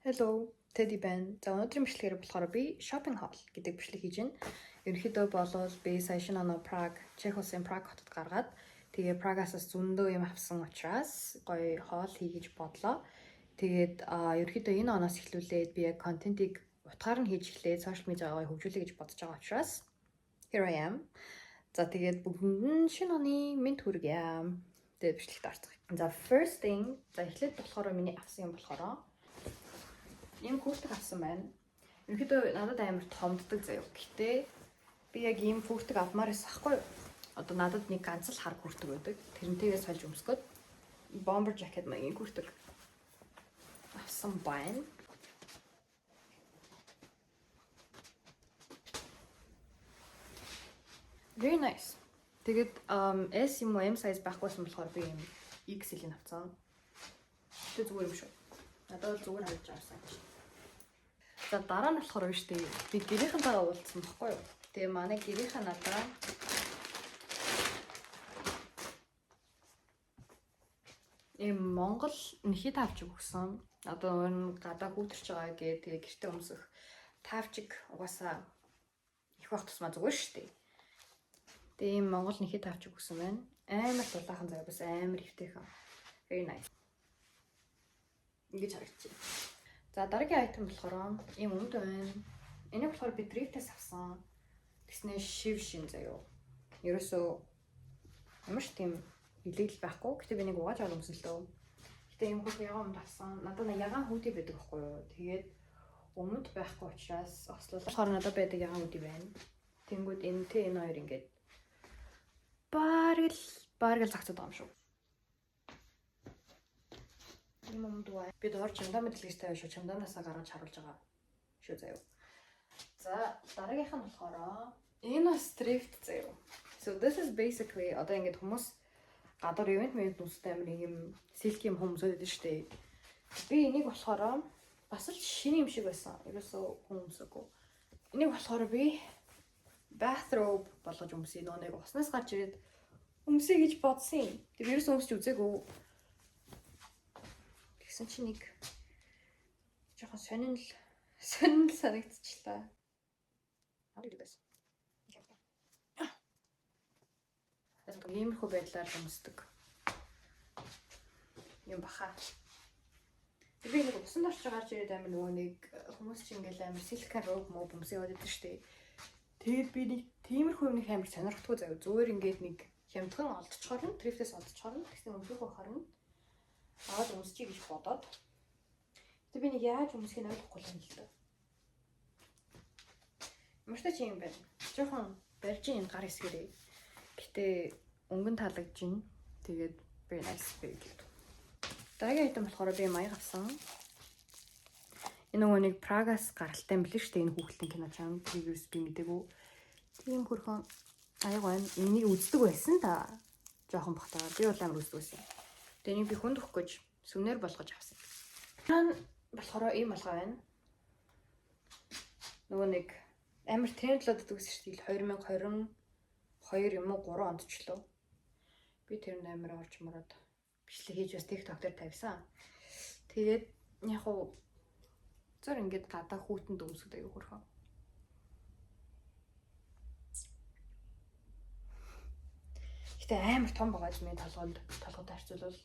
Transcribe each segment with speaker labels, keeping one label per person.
Speaker 1: Hello, Teddy байна. За өнөөдрийн бичлэгээр болохоор би shopping haul гэдэг бичлэг хийж байна. Ерөнхийдөө болвол би сая шинэ оноо Prague, Чех улсын Prague хотод гаргаад тэгээ Prague-аас зөндөө юм авсан учраас гоё haul хий гэж бодлоо. Тэгээд ерөнхийдөө энэ оноос эхлүүлээд би яг контентийг утгаар нь хийж эхлээд social media-гаа хөгжүүлэе гэж бодож байгаа учраас here I am. За тэгээд бүгдэнд нь шинэ оны мэд хүргье. Тэгээд бичлэгт орцгоё. За first thing, за эхлээд болохоор миний авсан юм болохоор ийм хүүртэг авсан байна. Ерөнхийдөө надад амар томддог заяа. Гэхдээ би яг ийм хүүртэг авмаар байсан хгүй юу? Одоо надад нэг ганц л хар хүүртэг байдаг. Тэрнтэйгээ сольж өмсгөөд bomber jacket маягийн хүүртэг авсан байна. Very nice. Тэгээд S юм уу M size байхгүйсэн болохоор би ийм XL-ийг авсан. Тэ зүгээр юм шүү. Надад бол зүгээр харагдаж авсан. За дараа нь болохоор биш үү? Би гэрийнхэнтэйгээ уулзсан баггүй юу? Тэгээ манай гэрийнхээ надаа Монгол нэхий тавчиг өгсөн. Одоо энэ гадаа хүүтэрч байгаа гээ тэгээ гэртээ өмсөх тавчиг угаасаа их бах тусмаа зүгээр шүү дээ. Тэгээ ийм Монгол нэхий тавчиг өгсөн байна. Амар дулаахан заяа бас амар хэвтэйхэн. Very nice. Ингэж харагдчих. За дараагийн айтем болохоор ийм өмд байна. Энийг болохоор би Drift-ээс авсан. Тэснэ шив шин заяа. Ерөөсөө ямар ч тийм илээл байхгүй. Гэтэ би нэг угааж аваад өмсөн л дөө. Гэтэ ийм хөл ягаан өмд авсан. Надад ягаан хүүдий байдаг байхгүй юу. Тэгээд өмд байхгүй учраас ослол. Тэгэхээр надад байдаг ягаан хүүдий байна. Тэнгүүд энэ хоёр ингээд бараг л цагтаад байгаа юм шүү. Юм дуа. Би доор чамдаа мэдлэгтэй шүү. Чамдаанасаа гаргаж харуулж байгаа шүү заяа. За дараагийнх нь болохоор энэ Drift заяа. So this is basically одоо ингээд хүмүүс гадар event нүстэй амир юм silky юм хүмүүсүүд байдаг шүү дээ. Би энийг болохоор бас л шинэ юм шиг байсан. Ерөөсөө хүмүүсгүй. Энийг болохоор би bathrobe болгож өмсөе. Нэг уснаас гарч ирээд өмсөе гэж бодсон юм. Тэр ерөөсөө өмсч үзээгүй. Тэгсэн чинь нэг жоохон сонирхол санагдчихлаа. Хавлагдсан. Яг иймэрхүү байдлаар өмсдөг юм баха. Би нэг усан дорч гарч ирээд амир нөгөө нэг хүмүүс чинь ингээл амир силикон роб моб өмсөе яваад байдаг шүү дээ. Тэгээд би нэг тиймэрхүү нэг амир сонирхтгүй заяа. Зүгээр ингээд нэг хямдхан олдчихоор нь Drift-ээс олдчихоор нь тэгсэн өмсөх байхаар нь аваад өмсчихье гэж бодоод. Тэгээд би нэг яаж өмсөхийг ойлгохгүй л юм л дээ. Мөртөө чи юм байна. Жохон барьж ин гар хэсгэрээ. Гэтэ өнгөн таалагдж байна. Тэгээд very nice very cute. Дараагийн айтем болохоор би маяг авсан. Энэ нөгөө нэг Prague-аас гаралтай юм билээ шүү дээ. Энэ хүүхэлтийн кино чам previews би мэдээгүй. Тийм хөрхөн аяг байна. Энийг үздэг байсан та. Жохон бахтаа. Би бол амар үздэг байсан. Тэгээд энийг би хүнд өгөх гэж сүнээр болгож авсан. Тан болохоор ийм болгоо байна. Нөгөө нэг амар трендлоод дэгсэн шүү дээ. 2022 юм уу 3 онд ч лөө. Би тэр амар орж мороод бичлэг хийж бас TikTok дээр тавьсан. Тэгээд яг хуу зөр ингээд гадаа хүүтэнд өмсөд аяг хөрхөө. Гэтэ амар том байгаа ч миний толгойд харьцуулбал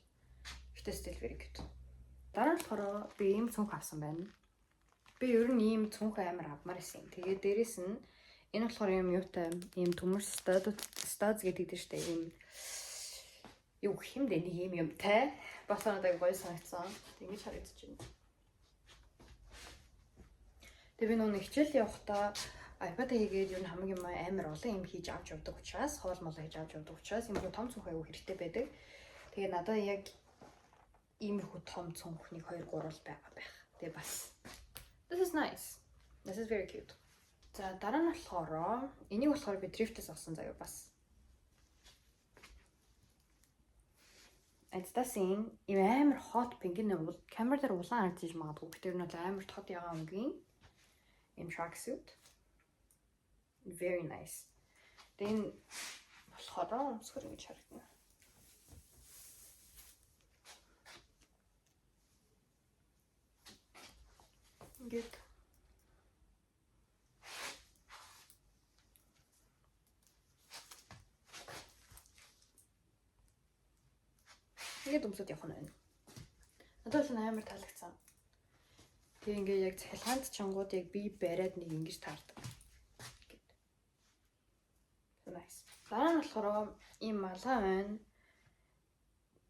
Speaker 1: гэтэ still very cute. Дараа нь болохоор би ийм цүнх авсан байна. Би ер нь ийм цүнх амар авмаар исэн. Тэгээд дээрэс нь энэ болохоор юм юутай ийм төмөр studs гэдэг дээ штэ. Ийм юу хэмдэ нэг ийм юмтай. Бас надад гоё санагдсан. Ингэж харагдаж байна. Тэгээ би нөгөө хичээл явахдаа iPad хийгээд ер нь хамгийн амар олон юм хийж авч явдаг учраас хоол мол хийж авч явдаг учраас юм том цүнх аягүй хэрэгтэй байдаг. Тэгээ надад яг иймэрхүү том цүнх нэг 2 3 л байгаа байх. Тэгээ бас this is nice. This is very cute. За дараа нь болохоор энийг болохоор би Drift-ээс авсан заяа бас. Эцэстэн ийм амар hot pink нэг бол камер дээр улаан харагдаж магадгүй. Тэр нь бол амар тод ягаан өнгийн ийм tracksuit. Very nice. Then болохоор өмсгөр ингэж харагдана. Ингээд ингээд өмсөд явах нь байна. Надад л амар таалагдсан. Тэгээ ингээд яг цахилгаанд чонгууд яг би бариад нэг ингэж таардаг. Nice. Дараа нь болохоор ийм малгай байна.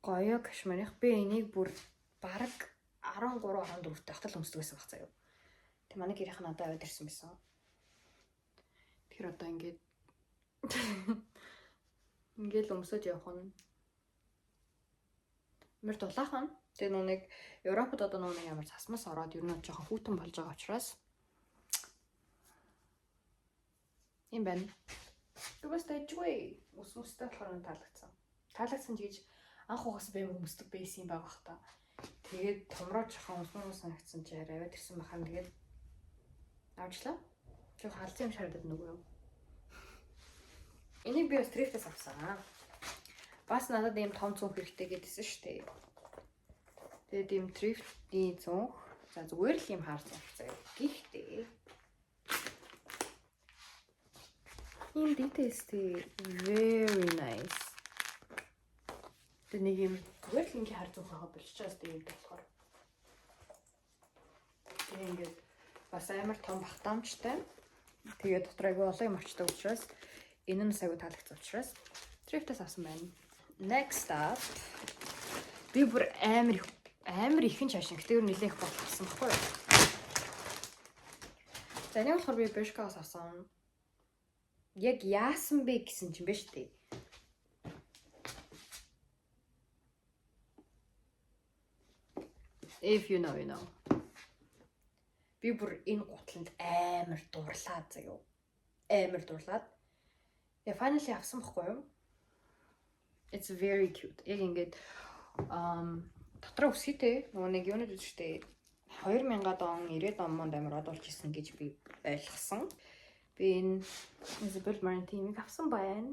Speaker 1: Гоё кашмирих. Би энийг бүр бараг 13 14 тахтал өмсдөг байсан баг заяа. Тэг манай гэрийнх нь одоо аваад ирсэн байсан. Тэр одоо ингээд ингээд өмсөж явах нь мөр дулаахан. Тэгээ нүг Европод одоо нүг ямар засмас ороод ер нь жоохон хүүтэн болж байгаа учраас юм байна. Тэгвэл тэжгүй өсмөстэй болохоор таалагдсан. Таалагдсан гэж анх угаас бэм өмсдөг байсан юм байгаа бах та. Тэгээд томроо жоохон өсмөр санагдсан чи аваад ирсэн бахан тэгээд авчлаа. Жоо халзан юм шаардаад нүг юу. Энийг би стрифтээс авсан. Бас надад ийм том цүнх хэрэгтэй гэдсэн шүү дээ. Тэгээд ийм трифтийн цүнх. За зүгээр л ийм хаар цүнх заяа. Гэхдээ ийм detailsтэй very nice. Тэгээд нэг ийм зүгээр л ингээ хаар цүнх байгаа болчихоос тийм болохоор. Тэгээд ингээд бас амар том багтаамжтай. Тэгээд дотор айгүй олон юм очдог учраас энэ нь сайгүй таалагдсан учраас трифтээс авсан байна. Next up би бүр амар ихэн чашин гэдэг нь нэлээх болсон баггүй юу. За нэг болохоор би Bershka-аас авсан. Яг яасан бэ гэсэн чинь биш үү? If you know, you know. Би бүр энэ гутланд амар дурлаад заяа. Амар дурлаад. Я finally авсан баггүй юу? It's very cute. Яг ингээд дотроо үсгийтэй нөгөө нэг юунууд үстэй 2000-ад он 90-ад онд амар одуулж исэн гэж би ойлгосон. Би энэ Isabel Marantini-г авсан байна.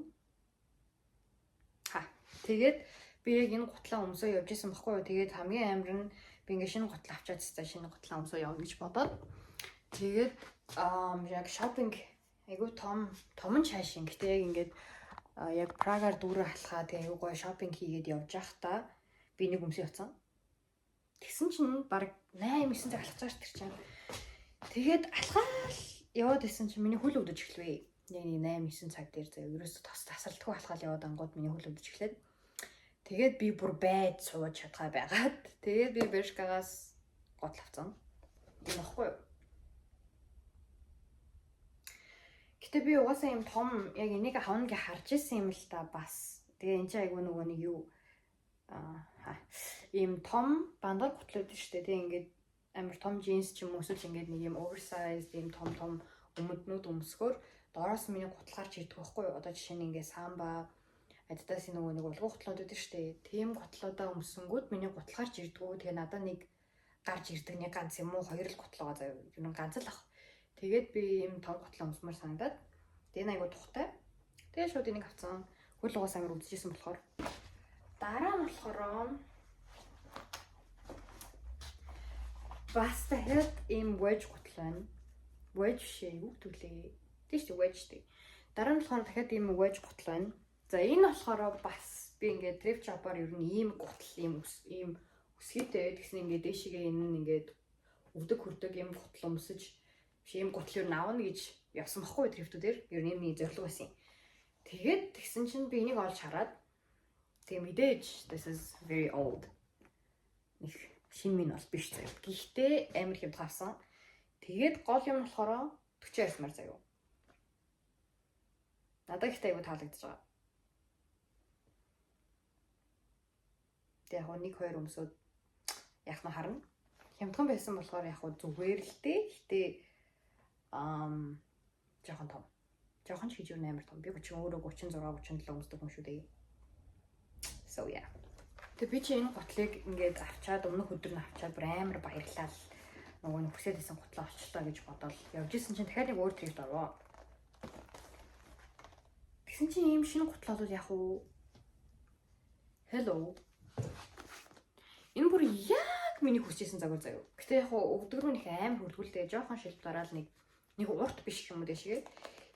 Speaker 1: Тэгээд би яг энэ гутлаа өмсөө явж исэн баггүй юу? Тэгээд хамгийн амар нь би ингээд шинэ гутал авчаад цаа шинэ гутлаа өмсөө явна гэж бодоод тэгээд яг шопинг айгу том чаашин. Гэтэ яг ингээд яг Прагаар дүүрээ халахаа тэгээ аюу гой шопинг хийгээд явж байхдаа би нэг өмсөө явцсан. Тэгсэн чинь баг 8-9 цаг алхаж байгаа тэр чинь. Тэгээд алхаал яваад исэн чинь миний хөл өвдөж эхлэв. Яг 8-9 цаг дээр заяа ерөөсө тасралтгүй алхаал яваад ангууд миний хөл өвдөж эхлээд. Тэгээд би бүр байд сууж чадхаа байгаад тэгээд би Bershka-гаас гутал авцсан. Энэ баггүй юу? Гэтэ би угаасаа юм том яг энийг авна гэж харж исэн юм л та бас. Тэгээ энэ чинь айгүй нөгөө нэг юу ийм том бандар гутлууд шүү дээ. Тэгээ ингээд амар том джинс ч юм уу эсвэл ингээд нэг юм oversized ийм том өмднүүд өмсгөр доороос миний гутал гарч ирдэг байхгүй юу? Одоо жишээ нь ингээд самба Adidas-ийн нөгөө нэг улгуу гутлууд үүдэн шүү дээ. Тийм гутлуудаа өмсөнгүүд миний гутал гарч ирдэггүй. Тэгээ надад нэг гарч ирдэг нэг ганц юм уу хоёр л гутлаа заяа. Юу ганц л ах. Тэгээд би ийм том гутлаа өмсмөр санагдаад энэ айгуу тухтай. Тэгээд шууд энийг авцсан. Хөл угаас амар үзчихсэн болохоор. Дараа нь болохоор бас дахиад ийм wedge гутал байна. Wedge шээ юу төлөө. Тийш үү wedge тий. Дараа нь болохоор дахиад ийм wedge гутал байна. За энэ болохоор бас би ингээд thrift shop-аар ер нь ийм гутал ийм өсгийтэй гэсэн ингээд дэшигээ энэ нь ингээд өвдөг хөрдөг ийм гутал өмсөж ийм гутал юу наавна гэж явсан баггүй thrift-үүдээр ер нь миний зорилго байсан. Тэгээд тэгсэн чинь би энийг олж хараад тэгээ мэдээж this is very old. Нэг шин минь бол биш заяа. Гэхдээ амар хэм тавсан. Тэгээд гол юм болохоор 40 ярсмаар заяа. Надад ихтэй айгу таалагдж байгаа. Тэгээ яг нэг хоёр өмсөд яг нь харна. Хямдхан байсан болохоор яг зүгээр л дээ. Гэтэ жоохон том. Жоохон ч гэж юу амар том. Би ч өөрөө 36 37 өмсдөг юм шүү дээ. So yeah. Тэгээ би чи энэ гутлыг ингээд авчаад өмнөх өдөр нь авчаад бүр амар баярлал. Нөгөө нь хүсээд исэн гутлаа олчлоо гэж бодоод явж исэн чинь дахиад нэг өөр трипт орвоо. Тэгсэн чинь ийм шинэ гутлууд яг уу Hello. Энэ бүр яг миний хүсчихсэн загвар заяа. Гэтэ яг өвдгөр нь их амар хөлгөлтэй жоохон шилт дараал нэг урт биш юм уу дэшгээ.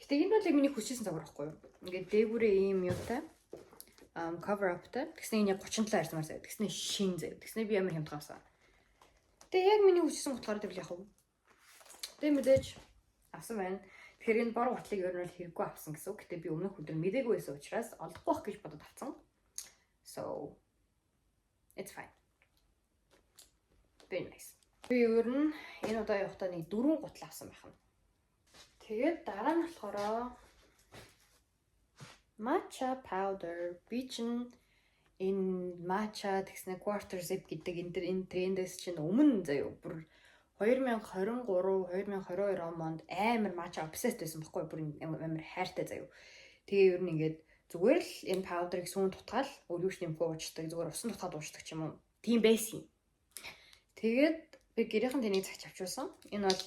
Speaker 1: Гэтэ энэ бол яг миний хүсчихсэн загвар байхгүй юу? Ингээд дээгүүрээ ийм юутай cover upтай. Тэгснэ энэ яг 37 арьсмаар заяа. Тэгснэ шин заяа. Тэгснэ би амар хямдгаасан. Тэгээ яг миний хүсчихсэн утгаар дэвл яах вэ? Тэгээ мэдээж авсан байна. Тэгэхээр энэ бор гутлыг ер нь хэрэггүй авсан гэсэн үг. Гэтэ би өмнөх өдөр мэдээгүй байсан учраас олохгүй байх гэж бодод авсан. So it's fine. Very nice. Би ер нь энэ удаа явахдаа нэг 4 гутал авсан байх нь. Тэгээд дараа нь болохоор matcha powder. Би чинь энэ matcha тэгснэ quarter zip гэдэг энэ трендээс чинь өмнө заяа бүр 2023 2022 онд амар matcha obsessed байсан байхгүй бүр амар хайртай заяа. Тэгээ ер нь ингээд зүгээр л энэ powder-ыг сүүн тутгаал өөр юуш нэмхүү уучдаг зүгээр усан тутгаад уучдаг ч юм уу. Тийм байсан. Тэгээд би гэрийнхэн тэнийг цагч авчулсан. Энэ бол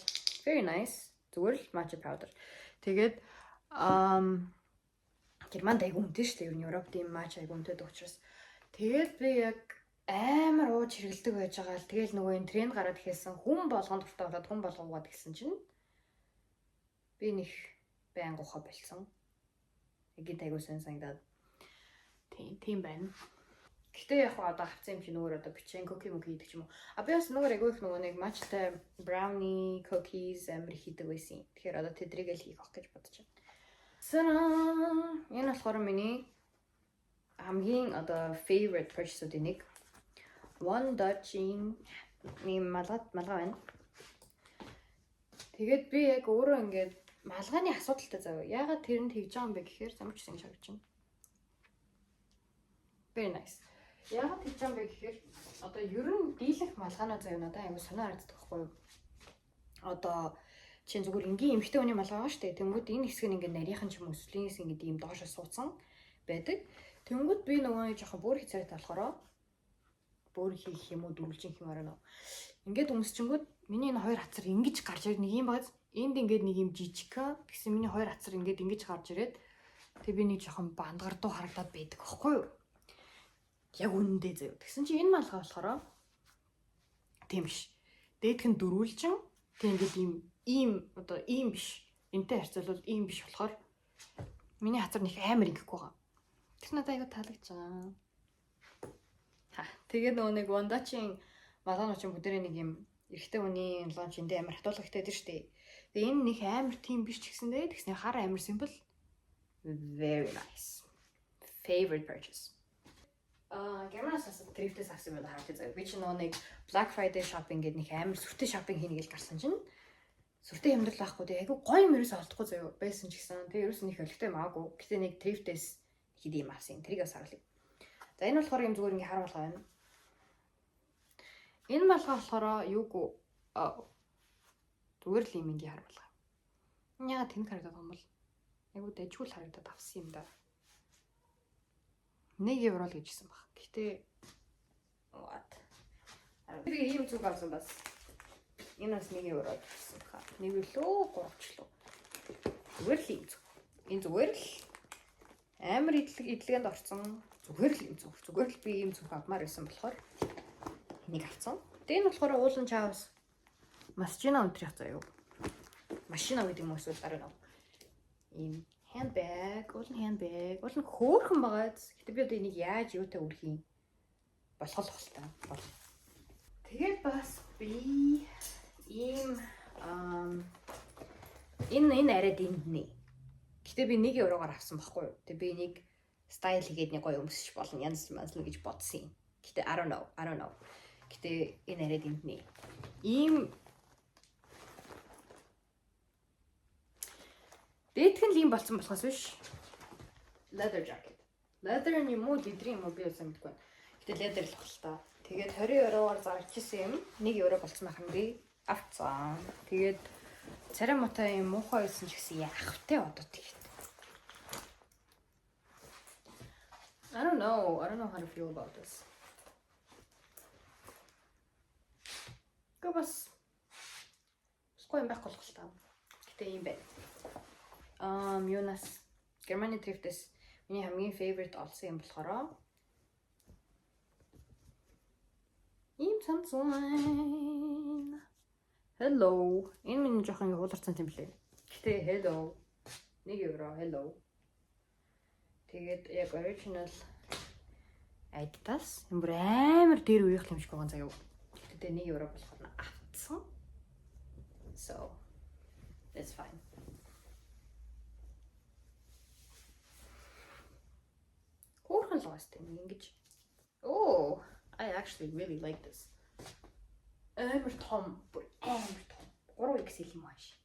Speaker 1: very nice. Зүгээр л matcha powder. Тэгээд Германд айгүй үнэтэй шүү дээ. Ер нь Европт ийм matcha айгүй үнэтэй учраас. Тэгээд би яг амар ууж хэрэгэлдэг байж байгаа л тэгэл нөгөө энэ тренд гараад ихсэн хүн болгонд дуртай болоод хүн болгоогоод гисэн чинь би нэг байнга ухаа болцсон. Эгэд айгүй сэн санагдаад. Тийм байна. Гэтэ яг одоо авсан юм чи нөгөө одоо бичэн cookie мөг хийдэг ч юм уу. А би бас нөгөө айгүй их нөгөө нэг matchтай brownie cookies амар хийдэг байсан. Тэгэхээр одоо тэдрийг л хийх гэж бодож байна. Энэ болохоор миний хамгийн одоо favorite purchase-уудын нэг One Dutch-ийн малгай байна. Тэгээд би яг өөрөө ингээд малгайны асуудалтай зав. Яагаад тэрэнд хийж байгаа юм бэ гэхээр замч гэсэн шагч чинь. Very nice. Яагаад хийж байгаа юм бэ гэхээр одоо ер нь дийлэх малгайнаа зав надад аягүй санаа харагддаг байхгүй юу? Одоо чинь зүгээр энгийн эмхтэй хүний малгай байгаа шүү дээ. Тэнгүүд энэ хэсэг нь ингээд нарийнхан ч юм уу өслийнээс ингээд ийм доошо суудсан байдаг. Тэнгүүд би нөгөө жоохон бүр хэцээтэй болохоор бүр хийх юм уу дөрвөлжин юм арай нөө. Ингээд өмсчингүүд миний энэ хоёр хацар ингэж гарч ирээд нэг юм бааз энд ингээд нэг юм жижигка гэсэн миний хоёр хацар ингээд ингэж гарч ирээд тэг би нэг жоохон бандгардуу харагдаад байдаг аахгүй юу? Яг үнэндээ заяа. Тэгсэн чи энэ малгай болохоор тийм биш. Дээдх нь дөрвөлжин тэг ингээд ийм одоо ийм биш. Энтэй харьцуулбал ийм биш болохоор миний хацар нэг амар ингэхгүй байгаа. Тэр надад аяга таалагдж байгаа. Тэгээ нөгөө нэг One-Dutch-ийн малгайнууд бүгдээ нэг юм эрэгтэй хүний лонч эндээ амар хатуулгатай дээ шүү дээ. Тэгээ энэ нэг амар тийм биш ч гэсэндээ тэгснэ хар амар simple. Very nice. Favorite purchase. Германаас thrift-ээс авсан юм хараад заяа. Би ч нөгөө нэг Black Friday shopping гэдэг нэг амар сүртэй shopping хийнэ гэж гарсан чинь сүртэй хямдрал байхгүй тэгээ айгу гоё юм ерөөсөө олдохгүй заяа байсан ч гэсэн. Тэгээ ерөөсөө нэг олигтой maaгүй. Гэтэ нэг thrift-ээс хэд юм авсан. Тэрийгээс харуулъя. За энэ болохоор юм зүгээр ингээ хар малгай байна. Энэ малгай болохоор юугүй зүгээр л юм ингээ хар малгай. Энэ яагаад тэнэг харагдаад байгаа юм бол айгу дайггүй харагдаад авсан юм да. 1 евро л гэжсэн баг. Гэтэ what? Би ийм зүг авсан бас. Энэ бас 1 евро гэсэн баха. 1 лөө 3 лөө. Зүгээр л ийм зүг. Энэ зүгээр л амар идэлгэнд орсон. Зүгээр л би ийм зүг авмаар байсан болохоор энийг авсан. Тэгээ энэ болохоор уулан чаавс машина өнтрих заяа. Машина гэдэг юм эсвэл дараа нь ийм handbag, уулан хөөрхөн байгаа. Гэтэ би одоо энийг яаж юутай үрхий болох болтой. Тэгээд бас би ийм энэ арайд энднэ. Гэтэ би 1 евроор авсан байхгүй юу. Тэгээ би энийг стайл хийгээд нэг гоё өмсөж болно. Янз гэж бодсон юм. Гэтэ I don't know. Гэтэ энэ арайд энднэ. Ийм дээдх нь ийм болсон болохоос биш. Leather jacket. Leather нь юм уу, ледрийн юм уу би сайн мэдгүй байна. Гэтэ leather л баг л та. Тэгээд 20 евроор зарчихсан юм. 1 евро болсон байх юм би авцсан. Тэгээд царай муутай юм муухай байсан ч гэсэн яах вэ одоо тэгээд. I don't know how to feel about this. Гобас. Ской юм байхгүй л та. Гэтэ юм байна. Юунаас Германы thrift-ээс миний хамгийн favorite олсон юм болохоор Ийм цанцвайн. Hello. Энэ миний жоохон ууларсан юм лээ. Гэтэ hello. 1 евро hello. Тэгээд яг original Adidas юм бүр амар дээр үеих юм шиг байгаа заяа. Гэтэ 1 евро болохоор авцсан. So it's fine. Хөөрхөн л гоостой ингэж. Oh, I actually really like this. Амар том, бүр амар том. 3XL юм ааш.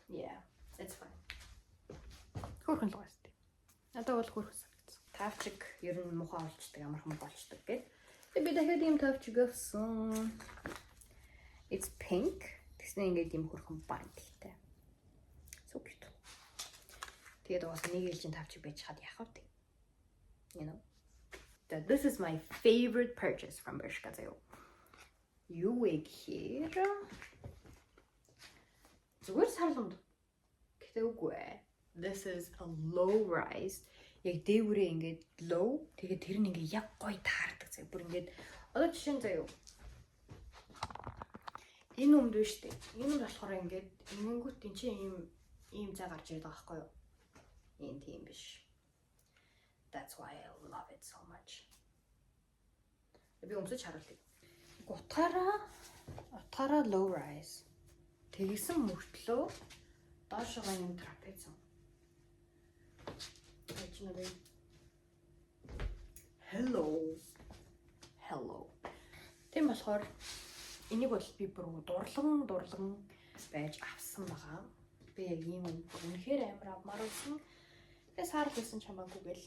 Speaker 1: Yeah, it's fine. Хөөрхөн л гоостой. Надад бол хөөрхөн санагдсан. Тавчиг ер нь мухаа олчдаг, амархан болчдаг гэд. Тэгээд би дахиад ийм тавчиг авсан. It's pink. Тэснэ ингээд ийм хөөрхөн бандтай. So cute. Тэгээд уус нэг ээлжийн тавчиг байж хад яах вэ? You know. This is my favorite purchase from Bershka заяа. Юу вэ гэхээр зүгээр сарламд. Гэтэ үгүй ээ. This is a low rise. Яг дээврээ ингээд low. Тэгээд тэр нь ингээд яг гоё таардаг заяа. Бүр ингээд одоо жишээ нь заяа. Энэ өмд биш үү? Энэ болохоор ингээд ингэнгүүт эн чинь ийм зай гарч ирээд байгаа байхгүй юу? Энэ тийм биш. That's why I love it so much. Би өмсөж харуулъя. Утгаараа low rise. Тэгсэн мөртлөө доошоо юм трапез. Hello. Тийм болохоор энийг бол би бүр дурлан байж авсан байгаа. Би яг ийм үнэхээр амар авмаар байсан. Тэгээ сар хийсэн чамаагүй гэл.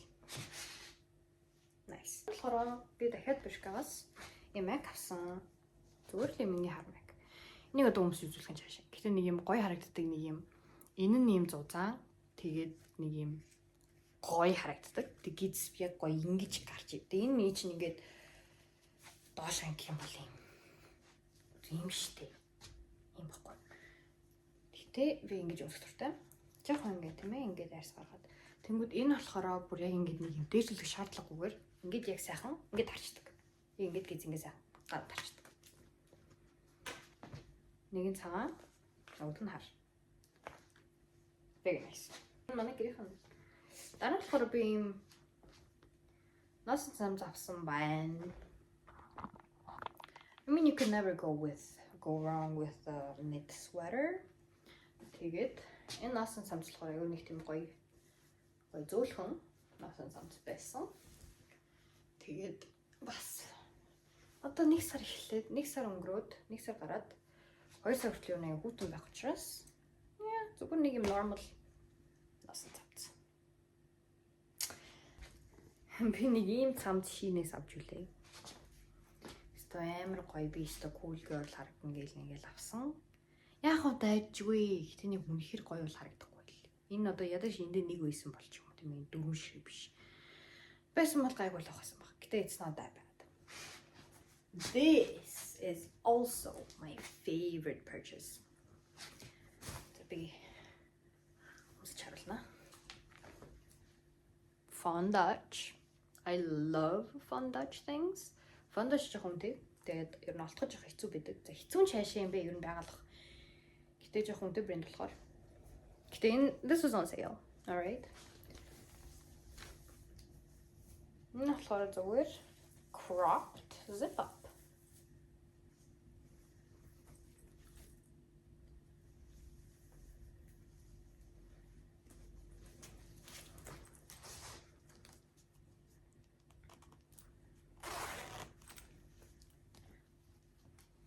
Speaker 1: Nice. Тэгэхээр би дахиад Bershka-гаас юм авсан. Зүгээр л миний хар мэг. Энийг одоо өмс үзүүлэх гэж хаашаа. Гэтэ нэг юм гоё харагддаг нэг юм. Энэ нь юм зузаан. Тэгээд нэг юм гоё харагддаг. Тэгээд яг гоё ингэж гарч ив. Тэгээ энэ миний чинь ингээд доош анги юм бол юм штэ. Юм баггүй. Гэтэ би ингэж өмсөх туртай. Жохон ингэ тийм ээ ингээд арьс гаргаад. Тэнгүүд энэ болохоор бүр яг ингэж нэг юм дээшлэх шаардлагагүйгээр ингэж яг сайхан ингэж тарчдаг. Ингэж гизингээ сайхан гад тарчдаг. Нэгэн цагаан, нөгөөх нь хар. Very nice. Манай гэрийнхэн. Дараа нь болохоор би ийм насан зам авсан байна. I mean you can never go wrong with a knit sweater. Тэгээд энэ насан самц болохоор яг нэг тийм гоё зөөлхөн насан самц байсан. Тэгээд бас одоо 1 сар эхлээд 1 сар өнгөрөөд 1 сар гараад 2 сар хүртэл нэг хүүтэн байх учраас зүгээр нэг юм normal насан самц. Би нэг ийм самц хийнээс авч үлээ. Өстой амар гоё би өстой cool girl харагдан гээл нэгэл авсан. Яг уу дайжгүй. Гэтэ нэг үнэхэр гоё бол харагдахгүй л. Энэ одоо ядаж эндээ нэг байсан болч юм уу тийм ээ 4 шиг биш. Байсан бол гайгүй л байхсан баг. Гэтэ it's not that bad. This is also my favorite purchase. Tabi ус чарлна. Fondage. I love fondage things. Fondage жоохон тий. Тэгээд ер нь олдоход жоох хэцүү байдаг. За хэцүү нь шаашаа юм бэ ер нь байгалах. Гэтэ жоохон үнэтэй брэнд болохоор. Гэтэ энэ this was on sale. All right. Энэ болохоор зүгээр cropped zip up.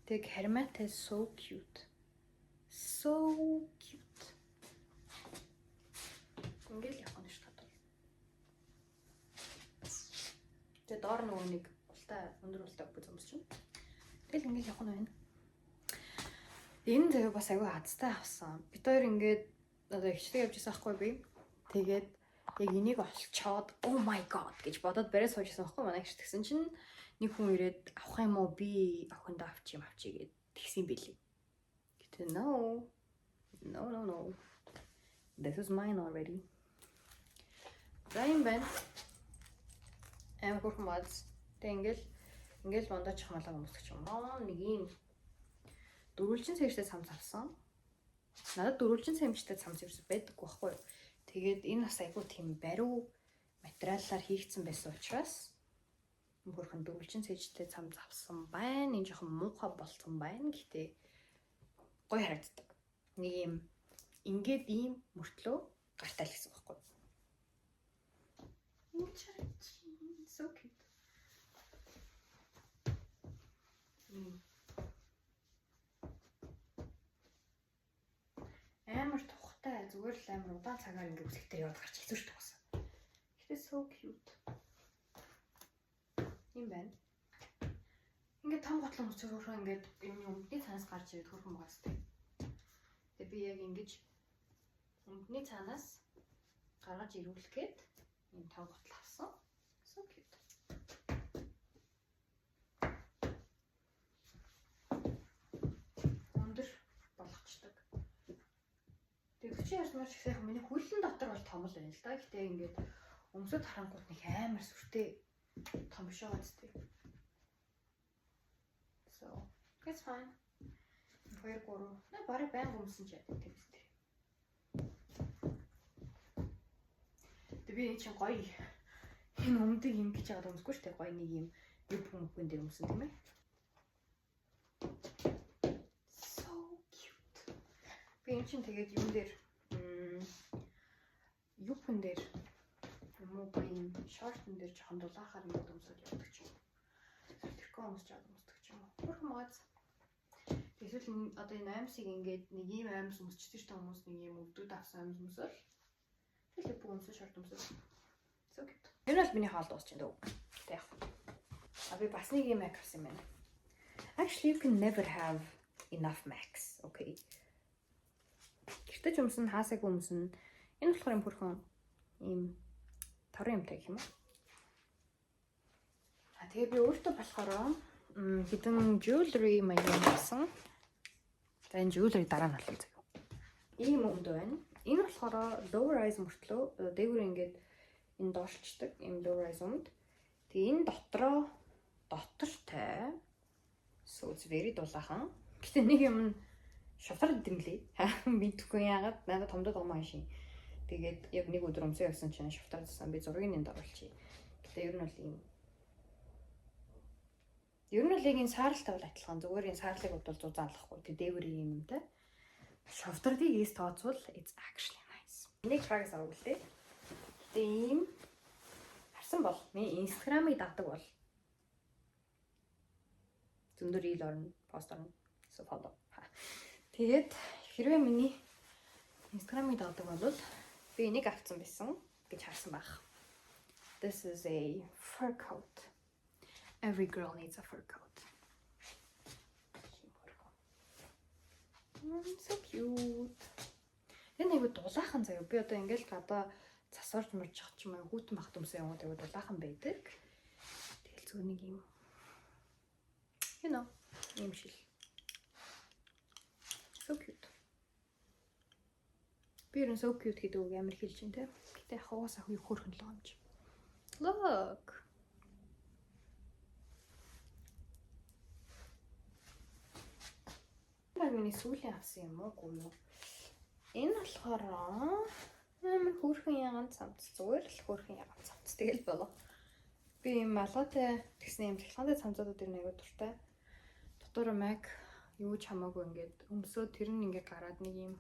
Speaker 1: Тэг хармаатай so cute. So cute. Ингээл явах нь шүү дээ. Тэ доор нөгөө нэг ултай өндөр ултай бүз өмсч юм. Тэгэл ингээл явах нь байна. Энэ заяа бас аягүй хацтай авсан. Бид хоёр ингээд одоо ихчлэг явж байсан байхгүй би. Тэгээд яг энийг олцоод oh my god гэж бодоод барай суужсан байхгүй манай ихч тэгсэн чинь нэг хүн ирээд авах юм уу би охинд авчи гэд тэгсэн бэлээ. Гэтэ no. This is mine already. За юм байна. Амар хөрхөн бааз. Тэг ингээл мондоо чахмалаа өмсөх юм. Нэг юм дөрвөлжин цэвэртэй цамц авсан. Надад дөрвөлжин цамцтай цамц ерөөсөй байдаг байхгүй юу? Тэгээд энэ бас айгүй тийм бариу материалаар хийгдсэн байсан учраас хөрхөн дөрвөлжин цэвэртэй цамц авсан байна. Энэ жоохон муухай болцсон байна. Гэхдээ гоё харагддаг. Нэг юм ингээд ийм мөртлөө гартаа л гэсэн байхгүй юу? So cute. Амар тухтай зүгээр л амар удаан цагаар ингээд үсгтэр яваад гарч хэцүү шүү дээ. Гэтэ so cute. Юм байна. Ингээд том готлон өчөөрөө ингээд юм өмнөний цаанаас гарч ирээд хөрхөн байгаас тээ. Тэгээ би яг ингэж өмнөний цаанаас гаргаж ирүүлэхэд ийм том готл авсан. So cute. Өндөр болгочдөг. Тэгээ хүчин ясмаар ч ихсэн миний хөлн дотор бол том л байна л да. Гэтэ ингээд өмсөд харангууд нэг амар сүртэй том биш байгаа зү. So, it's fine. 2 3. Барыг байнга өмсөн ч яадаг тийм үстэй. Тэгээ би энэ чинь гоё энэ өмдөг юм гэж яагаад өмсөхгүй шүү дээ. Гоё нэг юм юг хүмүүхэн дээр өмсөн тийм ээ. So cute. Би энэ чинь тэгээд юм дээр югхэн дээр юм уу гоё шортн дээр жоохон дулаахаар юм өмсөж явдаг ч юм. Тэрхүү өмсөж явдаг ч юм. Хөрхөн маац. Эсвэл одоо энэ аймсыг ингээд нэг ийм аймс өмсчихдээ ч хүмүүс нэг ийм өвдөд авсан аймс өмсөл. Тэгэл бүх өмсөж шорт өмсөж. So cute. Энэ бол миний хаалт дуусч энэ дөө. Тэг яг. Би бас нэг юм Mac авсан юм байна. Actually you can never have enough Macs, okay? Гэртэж өмсөн, хаасаг өмсөн. Энэ болохоор юм хөрхөн ийм торын юмтай гэх юм уу? Тэгээ би өөртөө болохоор хитэн jewelry маяг авсан. За энэ jewelry дараа нь болов заяа. Ийм өмд байна. Энэ болохоор low rise мөртлөө дээгүүр ингээд энэ доошлцдаг ийм low rise өмд. Тэгээ энэ дотортой so it's very дулаахан. Гэтэ нэг юм шавтар дэмлээ. Мэдхгүй яагаад надад томдод байгаа юм шин. Тэгээд яг нэг өдөр өмсөө явсан чинь шавтардсан. Би зургийг нэнд оруулчих. Гэтэ ер нь бол ийм ер нь л яг энэ сааралтай бол адилхан. Зүгээр энэ саарлыг бодвол зузаалахгүй. Тэг дээгүүр юм юмтай. Шавтардыг ийс тооцвол it's actually nice. Нэг fragranс авуулъя. Тэг ийм харсан бол миний Instagram-ыг дагдаг бол зөндөр ил орно, пост орно. So follow. Тэгээд хэрвээ миний Instagram-ыг дагдаг бол би энийг авсан байсан гэж харсан байх. This is a fur coat. Every girl needs a fur coat. So cute. Энэ нэг дулаахан заяа. Би одоо ингээл гадаа засварж мөрчих ч юм уу хүүтэн бахт өмсөн юм уу дулаахан байдаг. Тэгэл зөв нэг юм. You know, юм шил. So cute. Би энэ so cute гэдэг үг амар хэлж байна те. Гэтэ хаваас ах юу хөөрхөн л юм чи. Look. Миний сүүлийн авсан юм уу гоо юу? Энэ болохоор амар хөөрхөн яган цамц зүгээр л хөөрхөн яган цамц тэгэл болоо. Би юм малгайтай тэгсэн юм шалхантай цамцуудад ирнэ аягүй дуртай. Дотор Mac юу ч хамаагүй ингээд өмсөө тэр нь ингээд гараад нэг юм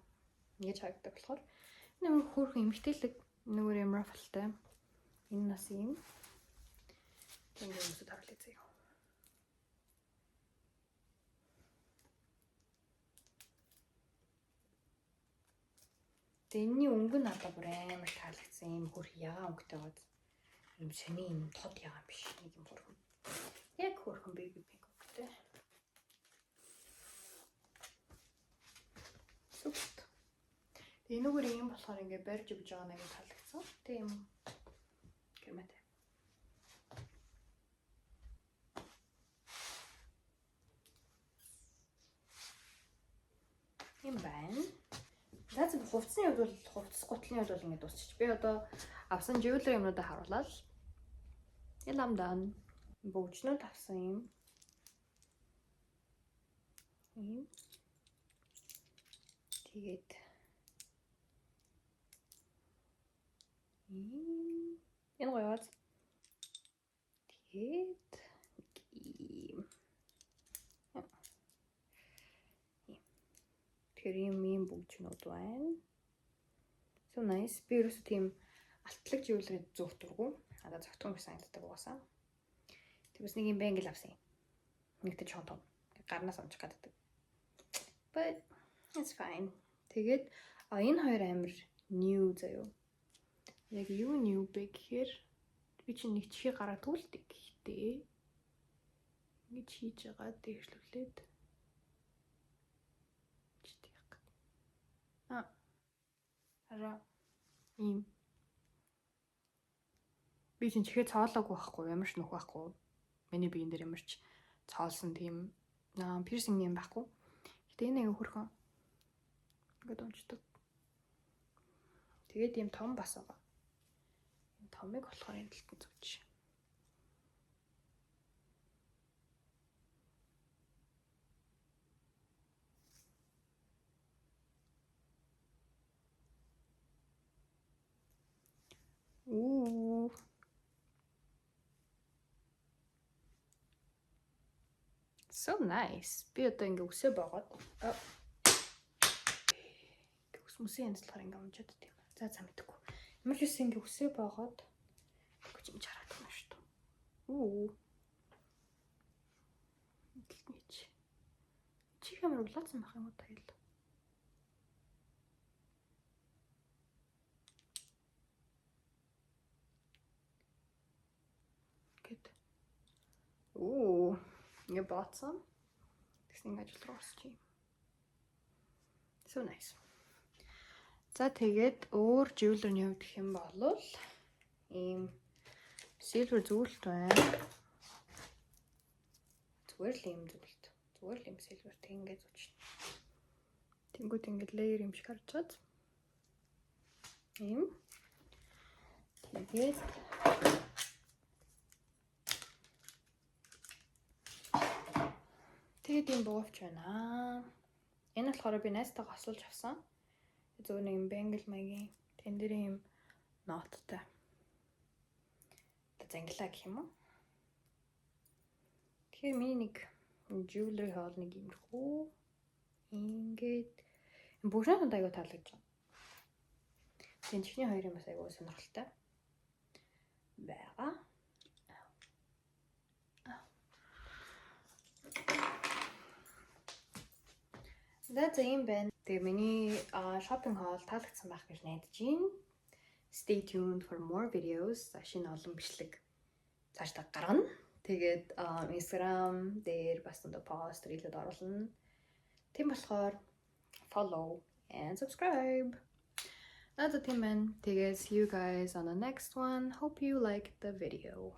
Speaker 1: ингэж харагддаг болохоор нэг хөөрхөн эмхтэлэг нөгөө юм рафлтай. Энэ нас юм. Тэнд өмсөд харуулъя заяа. Энэний өнгө нь надад бүр амар таалагдсан юм хөрх ягаан өнгөтэй гоо. Юм сони юм тод ягаан биш нэг юм хөрхөн. Яг хөрхөн baby pink өнгөтэй. Супт. Тэгээ энэгээр юм болохоор ингээ барьж өгж байгаа нэг таалагдсан. Тэг юм. Гэмэт. Юм байна. Заац хувцсны хувьд бол хувцс гутлын хувьд бол ингэ дуусчих. Би одоо авсан jewelry юмнуудаа харуулаад I'm done. Бөөгчнүүд авсан юм. Тэгээд энэ гоёод тэгээд тэр юм бөөгчнүүд байна. So nice. Би ерөөсөө тийм алтлаг jewelry зөөгтөргөө. Надад зөгтгөн санагддаг угаасаа. Тэгвс нэг юм бэнгэл авсан юм. Нэгтэй жоохон том. Гарнаас унчих гаддаг. But it's fine. Тэгээд энэ хоёр амир new заяа. Яг юу new бэ гэхээр би чинь нэг чихээ гаргадаг л гэхдээ ингэж хийж байгаа дээшлүүлээд хараа ийм би чинь чихээ цоолоогүй байхгүй ямар ч нөх байхгүй. Миний биеийн дээр ямар ч цоолсон тийм пирсинг юм байхгүй. Гэтэ энэ аяга хөрхөн ингээд унцдаг. Тэгээд ийм том бас байгаа. Энэ томыг болохоор энэ дэлтэн зүгч. So nice. Би одоо ингээ өсөө боогод. Өсмөсөн юм болохоор ингээ унжаад тийм. За мэдгүй. Ямар ч үсэн ингээ өсөө боогод гэж юм хараад байна шүү дээ. Гэлтнийч. Чи хэмээр улаацсан байх юм уу тайл? Гэт. Ингээ баацсан. Тэгс ингээ ажил руу орсч юм. So nice. За тэгээд өөр jewelry-ний хувьд гэх юм бол ийм silver зүйлт байна. Зүгээр л ийм зүйлт. Зүгээр л ийм silver тэг ингээ зүчнэ. Тэнгүүд ингээ layer юм шиг харж чад. Ийм. Тэгээд ийм бууфч байна. Энэ болохоор би найстайгаа асуулж авсан. Зөв нэг юм бэнгэл маягийн тэн дээр юм ноттой. Тэ зангилаа гэх юм уу? Тэгэхээр миний нэг jewelry haul нэг юмрхүү. Ингээд бүгшнэнд айгуу таалагдж байна. Тэн чихний хоёр юм бас айгуу сонирхолтой байгаа. That's юм байна. Тэгээ миний shopping haul таалагдсан байх гэж найдаж байна. Stay tuned for more videos. Шинэ олон бичлэг цаашдаа гаргана. Тэгээд Instagram дээр бас пост рилүүд оруулна. Тийм болохоор follow and subscribe. Надад тийм байна. Тэгээд see you guys on the next one. Hope you liked the video.